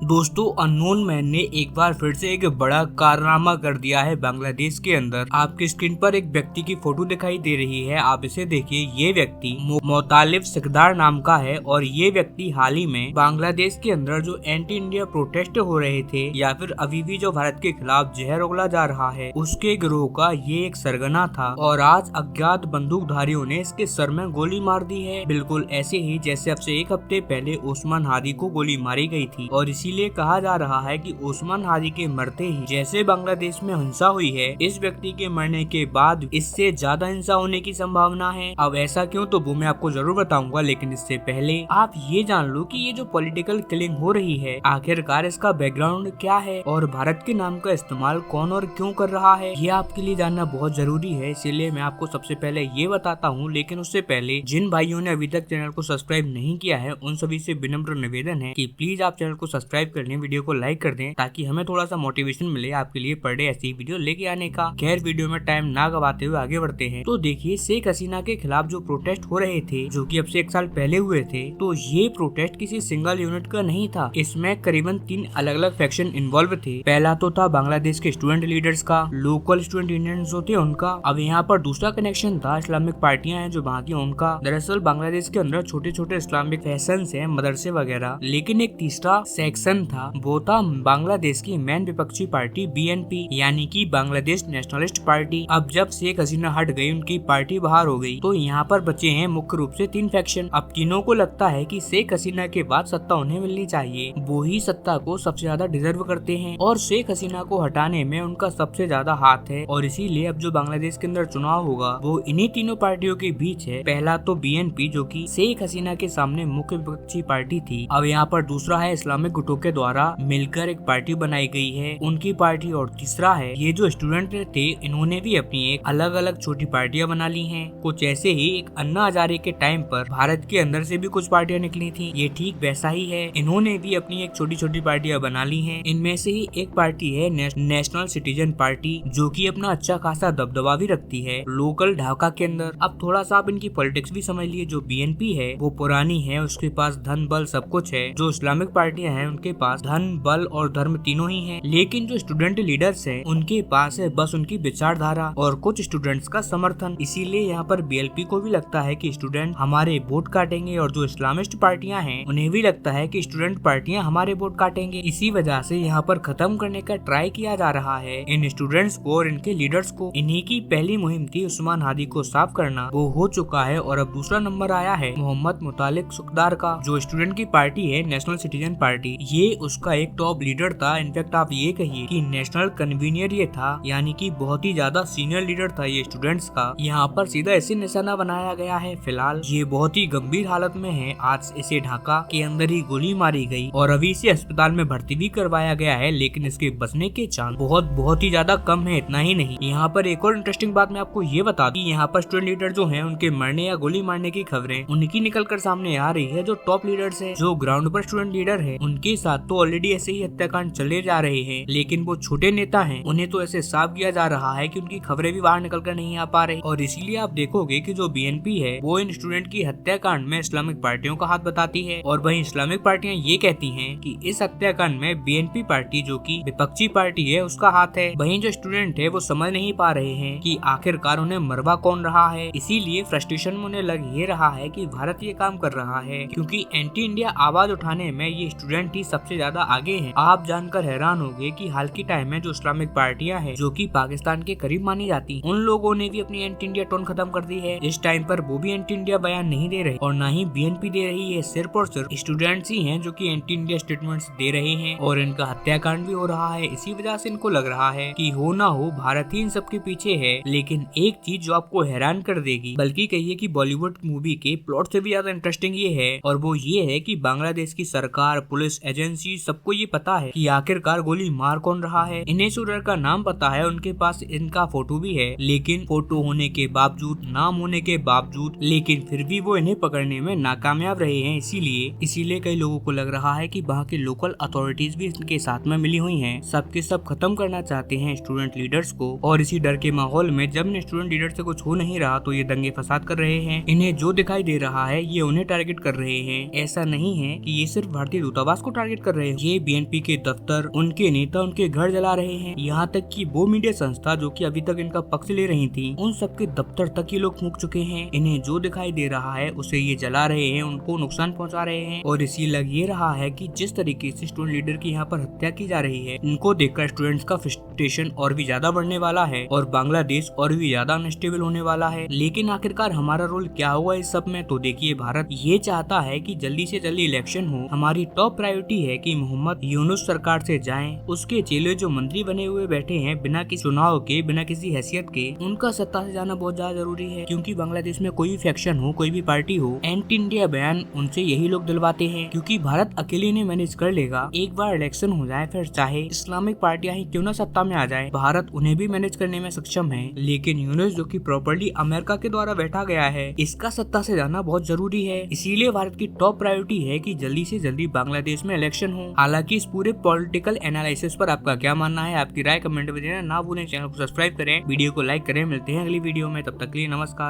दोस्तों, unknown man ने एक बार फिर से एक बड़ा कारनामा कर दिया है बांग्लादेश के अंदर। आपकी स्क्रीन पर एक व्यक्ति की फोटो दिखाई दे रही है, आप इसे देखिए। ये व्यक्ति मोतालिब सिकदार नाम का है और ये व्यक्ति हाल ही में बांग्लादेश के अंदर जो एंटी इंडिया प्रोटेस्ट हो रहे थे या फिर अभी भी जो भारत के खिलाफ जहर उगला जा रहा है, उसके गिरोह का ये एक सरगना था और आज अज्ञात बंदूकधारियों ने इसके सर में गोली मार दी है। बिल्कुल ऐसे ही जैसे अब से एक हफ्ते पहले ओस्मान हादी को गोली मारी गई थी और इसीलिए कहा जा रहा है कि ओस्मान हादी के मरते ही जैसे बांग्लादेश में हिंसा हुई है, इस व्यक्ति के मरने के बाद इससे ज्यादा हिंसा होने की संभावना है। अब ऐसा क्यों, तो वो मैं आपको जरूर बताऊंगा, लेकिन इससे पहले आप ये जान लो कि ये जो पॉलिटिकल किलिंग हो रही है, आखिरकार इसका बैकग्राउंड क्या है और भारत के नाम का इस्तेमाल कौन और क्यों कर रहा है, ये आपके लिए जानना बहुत जरूरी है। इसीलिए मैं आपको सबसे पहले ये बताता हूँ। लेकिन उससे पहले जिन भाइयों ने अभी तक चैनल को सब्सक्राइब नहीं किया है, उन सभी से विनम्र निवेदन है कि प्लीज आप चैनल को सब्सक्राइब कर लें, वीडियो को लाइक कर दें ताकि हमें थोड़ा सा मोटिवेशन मिले आपके लिए पर डे ऐसी वीडियो लेके आने का। खैर, वीडियो में टाइम ना गवाते हुए आगे बढ़ते हैं। तो देखिए, शेख हसीना के खिलाफ जो प्रोटेस्ट हो रहे थे, जो कि अब से एक साल पहले हुए थे, तो ये प्रोटेस्ट किसी सिंगल यूनिट का नहीं था। इसमें करीबन 3 अलग अलग फैक्शन इन्वॉल्व थे। पहला तो था बांग्लादेश के स्टूडेंट लीडर्स का, लोकल स्टूडेंट यूनियन जो थे उनका। अब यहाँ पर दूसरा कनेक्शन था इस्लामिक पार्टियां हैं जो वहाँ की, उनका। दरअसल बांग्लादेश के अंदर छोटे छोटे इस्लामिक फैशन है, मदरसे वगैरह। लेकिन एक तीसरा सेक्शन था, वो था बांग्लादेश की मेन विपक्षी पार्टी बीएनपी, यानी कि बांग्लादेश नेशनलिस्ट पार्टी। अब जब शेख हसीना हट गई, उनकी पार्टी बाहर हो गई, तो यहाँ पर बचे हैं मुख्य रूप से 3 फैक्शन। अब तीनों को लगता है कि शेख हसीना के बाद सत्ता उन्हें मिलनी चाहिए, वो ही सत्ता को सबसे ज्यादा डिजर्व करते हैं और शेख हसीना को हटाने में उनका सबसे ज्यादा हाथ है। और इसीलिए अब जो बांग्लादेश के अंदर चुनाव होगा वो इन्हीं तीनों पार्टियों के बीच है। पहला तो बीएनपी, जो कि शेख हसीना के सामने मुख्य विपक्षी पार्टी थी। अब यहाँ पर दूसरा है इस्लामिक गुटों के द्वारा मिलकर एक पार्टी बनाई गई है, उनकी पार्टी। और तीसरा है ये जो स्टूडेंट थे, इन्होंने भी अपनी एक अलग अलग छोटी पार्टियां बना ली हैं। कुछ ऐसे ही एक अन्ना हजारे के टाइम पर भारत के अंदर से भी कुछ पार्टियां निकली थी, ये ठीक वैसा ही है। इन्होंने भी अपनी एक छोटी छोटी पार्टियां बना ली हैं। इनमें से ही एक पार्टी है नेशनल सिटीजन पार्टी, जो कि अपना अच्छा खासा दबदबा भी रखती है लोकल ढाका के अंदर। अब थोड़ा सा आप इनकी पॉलिटिक्स भी समझ लिए। जो बीएनपी है वो पुरानी है, उसके पास धन बल सब कुछ है। जो इस्लामिक पार्टियां हैं उनके पास धन बल और धर्म तीनों ही हैं। लेकिन जो स्टूडेंट लीडर्स हैं उनके पास है बस उनकी विचारधारा और कुछ स्टूडेंट्स का समर्थन। इसीलिए यहाँ पर बीएलपी को भी लगता है कि स्टूडेंट हमारे वोट काटेंगे, और जो इस्लामिस्ट पार्टियां हैं उन्हें भी लगता है कि स्टूडेंट पार्टियां हमारे वोट काटेंगे। इसी वजह से यहाँ पर खत्म करने का ट्राई किया जा रहा है इन स्टूडेंट्स को और इनके लीडर्स को। इन्हीं की पहली मुहिम थी ओस्मान हादी को साफ करना, वो हो चुका है। और अब दूसरा नंबर आया है मोहम्मद मोतालिब सिकदार का, जो स्टूडेंट की पार्टी है नेशनल सिटीजन पार्टी। ये उसका एक टॉप लीडर था। इनफैक्ट आप ये कहिए कि नेशनल कन्वीनियर ये था, यानी कि बहुत ही ज्यादा सीनियर लीडर था ये स्टूडेंट्स का। यहाँ पर सीधा ऐसे निशाना बनाया गया है। फिलहाल ये बहुत ही गंभीर हालत में है। आज इसे ढाका के अंदर ही गोली मारी गई और अभी इसे अस्पताल में भर्ती भी करवाया गया है, लेकिन इसके बचने के चांस बहुत ही ज्यादा कम है। इतना ही नहीं, यहाँ पर एक और इंटरेस्टिंग बात मैं आपको ये बता दूं, यहाँ पर स्टूडेंट लीडर जो हैं उनके मरने या गोली मारने की खबरें उनकी निकल कर सामने आ रही है। जो टॉप लीडर्स हैं, जो ग्राउंड पर स्टूडेंट लीडर है, उनके साथ तो ऑलरेडी ऐसे ही हत्याकांड चले जा रहे हैं। लेकिन वो छोटे नेता हैं, उन्हें तो ऐसे साफ किया जा रहा है कि उनकी खबरें भी बाहर निकल कर नहीं आ पा रही। और इसीलिए आप देखोगे कि जो बीएनपी है वो इन स्टूडेंट की हत्याकांड में इस्लामिक पार्टियों का हाथ बताती है, और वहीं इस्लामिक पार्टियां ये कहती हैं कि इस हत्याकांड में बीएनपी पार्टी, जो कि विपक्षी पार्टी है, उसका हाथ है। वहीं जो स्टूडेंट है वो समझ नहीं पा रहे हैं कि आखिरकार उन्हें मरवा कौन रहा है। इसीलिए फ्रस्ट्रेशन में उन्हें लग ये रहा है कि भारत ये काम कर रहा है, क्योंकि एंटी इंडिया आवाज उठाने में ये स्टूडेंट ही सबसे ज्यादा आगे हैं। आप जानकर हैरान होंगे कि हाल के टाइम में जो इस्लामिक पार्टियां हैं, जो कि पाकिस्तान के करीब मानी जाती हैं, उन लोगों ने भी अपनी एंटी इंडिया टोन खत्म कर दी है। इस टाइम पर वो भी एंटी इंडिया बयान नहीं दे रहे और न ही बीएनपी दे रही है। सिर्फ और सिर्फ स्टूडेंट्स ही हैं जो कि एंटी इंडिया स्टेटमेंट्स दे रहे हैं और इनका हत्याकांड भी हो रहा है। इसी वजह से इनको लग रहा है कि हो ना हो भारत ही इन सबके पीछे है। लेकिन एक चीज जो आपको हैरान कर देगी, बल्कि कहिए कि बॉलीवुड मूवी के प्लॉट से भी ज्यादा इंटरेस्टिंग ये है, और वो ये है कि बांग्लादेश की सरकार, पुलिस एजेंसी, सबको ये पता है कि आखिरकार गोली मार कौन रहा है। इन्हें शूटर का नाम पता है, उनके पास इनका फोटो भी है, लेकिन फोटो होने के बावजूद, नाम होने के बावजूद, लेकिन फिर भी वो इन्हें पकड़ने में नाकामयाब रहे हैं। इसीलिए कई लोगों को लग रहा है कि वहाँ के लोकल अथॉरिटीज भी इनके साथ में मिली हुई हैं। सबके सब खत्म करना चाहते हैं स्टूडेंट लीडर्स को, और इसी डर के माहौल में जब स्टूडेंट लीडर से कुछ हो नहीं रहा तो ये दंगे फसाद कर रहे हैं। इन्हें जो दिखाई दे रहा है ये उन्हें टारगेट कर रहे हैं। ऐसा नहीं है कि ये सिर्फ भारतीय दूतावास को टारगेट टारगेट कर रहे हैं। ये बीएनपी के दफ्तर, उनके नेता उनके घर जला रहे हैं। यहाँ तक कि वो मीडिया संस्था जो कि अभी तक इनका पक्ष ले रही थी, उन सबके दफ्तर तक ये लोग फूंक चुके हैं। इन्हें जो दिखाई दे रहा है उसे ये जला रहे हैं, उनको नुकसान पहुंचा रहे हैं। और इसी लग ये रहा है कि जिस तरीके से स्टूडेंट लीडर की यहाँ पर हत्या की जा रही है, इनको देखकर स्टूडेंट्स का फ्रस्ट्रेशन और भी ज्यादा बढ़ने वाला है और बांग्लादेश और भी ज्यादा अनस्टेबल होने वाला है। लेकिन आखिरकार हमारा रोल क्या होगा इस सब में? तो देखिए, भारत ये चाहता है कि जल्दी से जल्दी इलेक्शन हो। हमारी टॉप प्रायोरिटी है कि मोहम्मद यूनुस सरकार से जाएं। उसके चेले जो मंत्री बने हुए बैठे हैं बिना किसी चुनाव के, बिना किसी हैसियत के, उनका सत्ता से जाना बहुत ज्यादा जरूरी है। क्योंकि बांग्लादेश में कोई भी फैक्शन हो, कोई भी पार्टी हो, एंटी इंडिया बयान उनसे यही लोग दिलवाते हैं। क्योंकि भारत अकेले ने मैनेज कर लेगा। एक बार इलेक्शन हो जाए, फिर चाहे इस्लामिक पार्टियां ही क्यों ना सत्ता में आ जाए, भारत उन्हें भी मैनेज करने में सक्षम है। लेकिन यूनुस जो कि प्रॉपर्ली अमेरिका के द्वारा बैठा गया है, इसका सत्ता से जाना बहुत जरूरी है। इसीलिए भारत की टॉप प्रायोरिटी है कि जल्दी से जल्दी बांग्लादेश में इलेक्शन हो। हालांकि इस पूरे पॉलिटिकल एनालिसिस पर आपका क्या मानना है? आपकी राय कमेंट में देना ना भूलें। चैनल को सब्सक्राइब करें, वीडियो को लाइक करें। मिलते हैं अगली वीडियो में, तब तक के लिए नमस्कार।